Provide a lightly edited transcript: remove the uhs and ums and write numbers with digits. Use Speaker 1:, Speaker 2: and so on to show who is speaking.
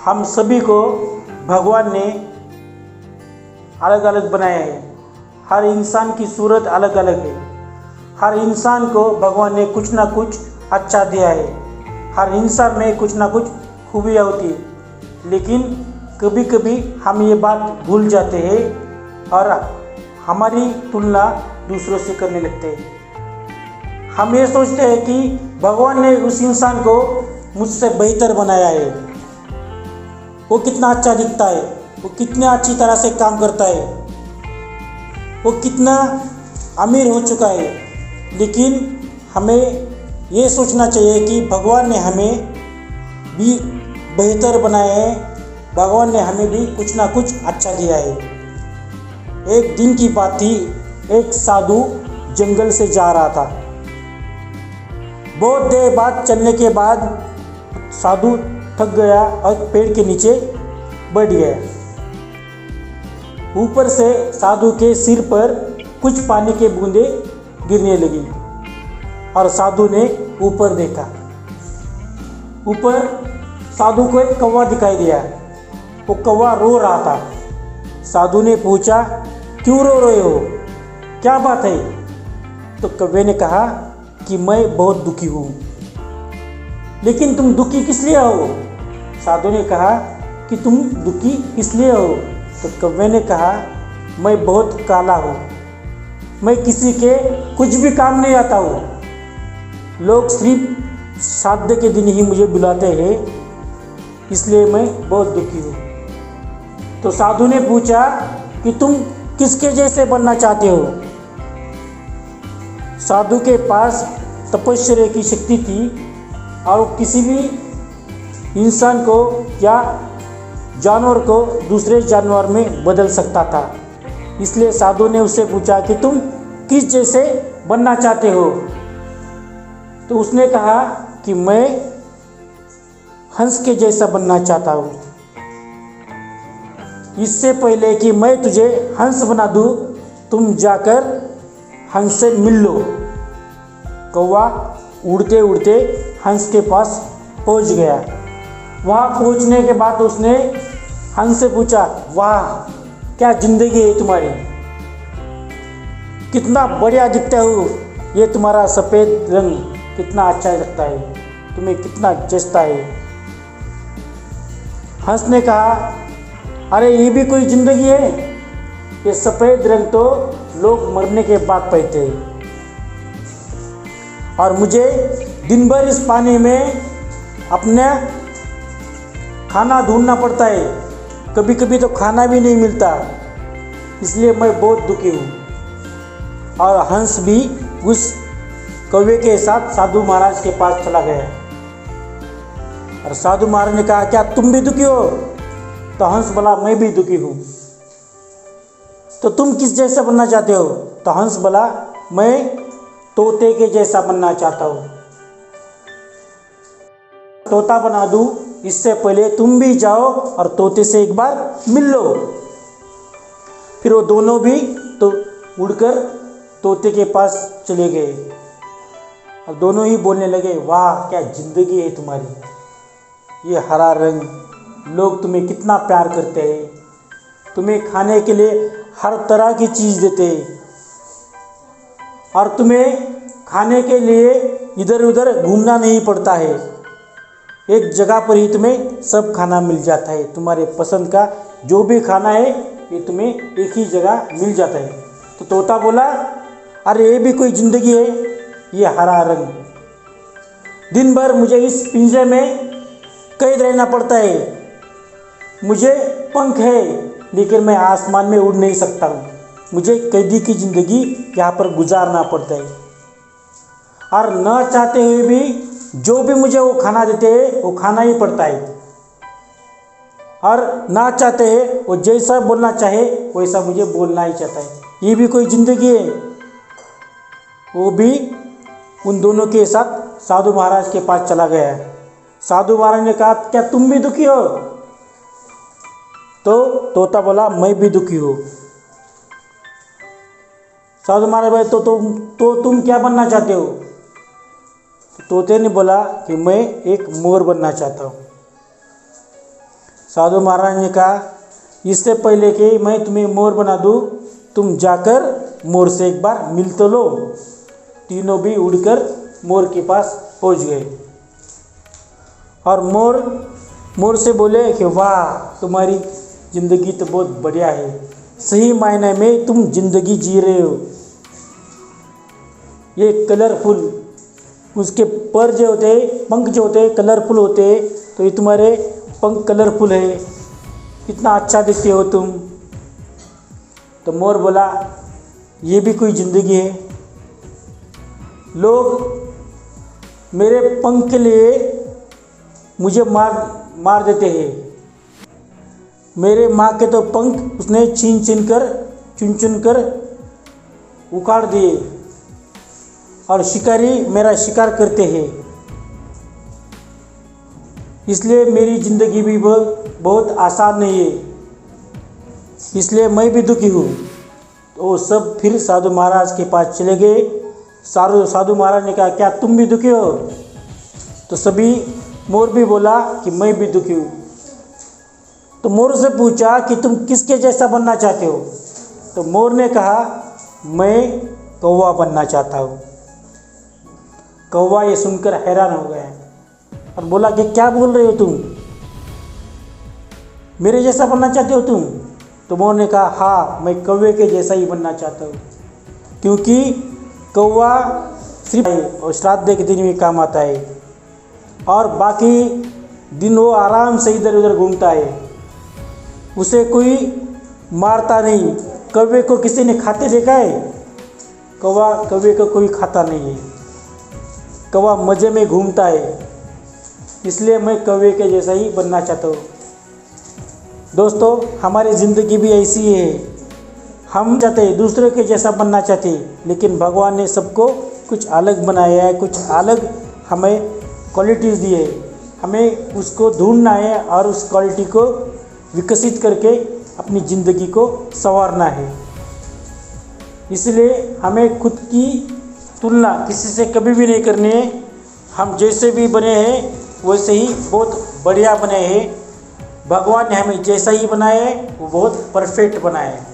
Speaker 1: हम सभी को भगवान ने अलग अलग बनाया है। हर इंसान की सूरत अलग अलग है। हर इंसान को भगवान ने कुछ ना कुछ अच्छा दिया है। हर इंसान में कुछ ना कुछ खूबियाँ होती है, लेकिन कभी कभी हम ये बात भूल जाते हैं और हमारी तुलना दूसरों से करने लगते हैं। हम ये सोचते हैं कि भगवान ने उस इंसान को मुझसे बेहतर बनाया है, वो कितना अच्छा दिखता है, वो कितने अच्छी तरह से काम करता है, वो कितना अमीर हो चुका है। लेकिन हमें ये सोचना चाहिए कि भगवान ने हमें भी बेहतर बनाया है, भगवान ने हमें भी कुछ ना कुछ अच्छा दिया है। एक दिन की बात थी, एक साधु जंगल से जा रहा था। बहुत देर बाद चलने के बाद साधु थक गया और पेड़ के नीचे बैठ गया। ऊपर से साधु के सिर पर कुछ पानी के बूंदें गिरने लगी और साधु ने ऊपर देखा। ऊपर साधु को एक कौवा दिखाई दिया। वो कौवा रो रहा था। साधु ने पूछा, क्यों रो रहे हो, क्या बात है? तो कौवे ने कहा कि मैं बहुत दुखी हूँ। लेकिन तुम दुखी किस लिए हो? साधु ने कहा कि तुम दुखी किस लिए हो? तो कौवे ने कहा, मैं बहुत काला हूँ, मैं किसी के कुछ भी काम नहीं आता हूँ, लोग सिर्फ श्राद्ध के दिन ही मुझे बुलाते हैं, इसलिए मैं बहुत दुखी हूँ। तो साधु ने पूछा कि तुम किसके जैसे बनना चाहते हो? साधु के पास तपस्या की शक्ति थी और किसी भी इंसान को या जानवर को दूसरे जानवर में बदल सकता था। इसलिए साधु ने उससे पूछा कि तुम किस जैसे बनना चाहते हो? तो उसने कहा कि मैं हंस के जैसा बनना चाहता हूँ। इससे पहले कि मैं तुझे हंस बना दूँ, तुम जाकर हंस से मिल लो। कौवा उड़ते उड़ते हंस के पास पहुँच गया। वहाँ पहुँचने के बाद उसने हंस से पूछा, वाह क्या ज़िंदगी है तुम्हारी, कितना बढ़िया दिखता हो, ये तुम्हारा सफ़ेद रंग कितना अच्छा लगता है, तुम्हें कितना जचता है। हंस ने कहा, अरे ये भी कोई ज़िंदगी है? ये सफ़ेद रंग तो लोग मरने के बाद पहनते हैं और मुझे दिन भर इस पानी में अपना खाना ढूंढना पड़ता है, कभी कभी तो खाना भी नहीं मिलता, इसलिए मैं बहुत दुखी हूँ। और हंस भी उस कौवे के साथ साधु महाराज के पास चला गया और साधु महाराज ने कहा, क्या तुम भी दुखी हो? तो हंस बोला, मैं भी दुखी हूँ। तो तुम किस जैसा बनना चाहते हो? तो हंस बोला, मैं तोते के जैसा बनना चाहता हूँ, तोता बना दूँ, इससे पहले तुम भी जाओ और तोते से एक बार मिल लो। फिर वो दोनों भी तो उड़कर तोते के पास चले गए और दोनों ही बोलने लगे, वाह क्या ज़िंदगी है तुम्हारी, ये हरा रंग, लोग तुम्हें कितना प्यार करते हैं, तुम्हें खाने के लिए हर तरह की चीज़ देते हैं और तुम्हें खाने के लिए इधर उधर घूमना नहीं पड़ता है, एक जगह पर ही तुम्हें सब खाना मिल जाता है, तुम्हारे पसंद का जो भी खाना है ये तुम्हें एक ही जगह मिल जाता है। तो तोता बोला, अरे ये भी कोई ज़िंदगी है, ये हरा रंग, दिन भर मुझे इस पिंजरे में कैद रहना पड़ता है, मुझे पंख है लेकिन मैं आसमान में उड़ नहीं सकता हूँ, मुझे कैदी की ज़िंदगी यहाँ पर गुजारना पड़ता है और न चाहते हुए भी जो भी मुझे वो खाना देते हैं वो खाना ही पड़ता है और ना चाहते हैं वो जैसा बोलना चाहे वैसा मुझे बोलना ही चाहता है, ये भी कोई ज़िंदगी है? वो भी उन दोनों के साथ साधु महाराज के पास चला गया। साधु महाराज ने कहा, क्या तुम भी दुखी हो? तो तोता बोला, मैं भी दुखी हूँ। साधु महाराज बोले, तो तुम क्या बनना चाहते हो? तोते ने बोला कि मैं एक मोर बनना चाहता हूँ। साधु महाराज ने कहा, इससे पहले कि मैं तुम्हें मोर बना दूँ, तुम जाकर मोर से एक बार मिल तो लो। तीनों भी उड़कर मोर के पास पहुंच गए और मोर से बोले कि वाह, तुम्हारी ज़िंदगी तो बहुत बढ़िया है, सही मायने में तुम ज़िंदगी जी रहे हो। ये कलरफुल, उसके पर जो होते, पंख जो होते कलरफुल होते, तो ये तुम्हारे पंख कलरफुल है, कितना अच्छा दिखते हो तुम। तो मोर बोला, ये भी कोई ज़िंदगी है? लोग मेरे पंख के लिए मुझे मार देते हैं। मेरे माँ के तो पंख उसने चुन चुन कर उखाड़ दिए और शिकारी मेरा शिकार करते हैं, इसलिए मेरी ज़िंदगी भी बहुत आसान नहीं है, इसलिए मैं भी दुखी हूँ। तो सब फिर साधु महाराज के पास चले गए। साधु महाराज ने कहा, क्या तुम भी दुखी हो? तो सभी मोर भी बोला कि मैं भी दुखी हूँ। तो मोर से पूछा कि तुम किसके जैसा बनना चाहते हो? तो मोर ने कहा, मैं कौवा बनना चाहता हूँ। कौवा ये सुनकर हैरान हो गया और बोला कि क्या बोल रहे हो तुम, मेरे जैसा बनना चाहते हो तुम? तो मोर ने कहा, हाँ, मैं कौवे के जैसा ही बनना चाहता हूँ, क्योंकि कौवा सिर्फ और श्राद्ध के दिन में काम आता है और बाकी दिन वो आराम से इधर उधर घूमता है, उसे कोई मारता नहीं। कौवे को किसी ने खाते देखा है? कौवे को कोई खाता नहीं है, कौवा मज़े में घूमता है, इसलिए मैं कौवे के जैसा ही बनना चाहता हूँ। दोस्तों, हमारी ज़िंदगी भी ऐसी है, हम चाहते हैं दूसरे के जैसा बनना चाहते हैं, लेकिन भगवान ने सबको कुछ अलग बनाया है, कुछ अलग हमें क्वालिटीज़ दी है, हमें उसको ढूंढना है और उस क्वालिटी को विकसित करके अपनी ज़िंदगी को संवारना है। इसलिए हमें खुद की तुलना किसी से कभी भी नहीं करनी है। हम जैसे भी बने हैं वैसे ही बहुत बढ़िया बने हैं। भगवान ने हमें जैसा ही बनाया है वो बहुत परफेक्ट बनाया है।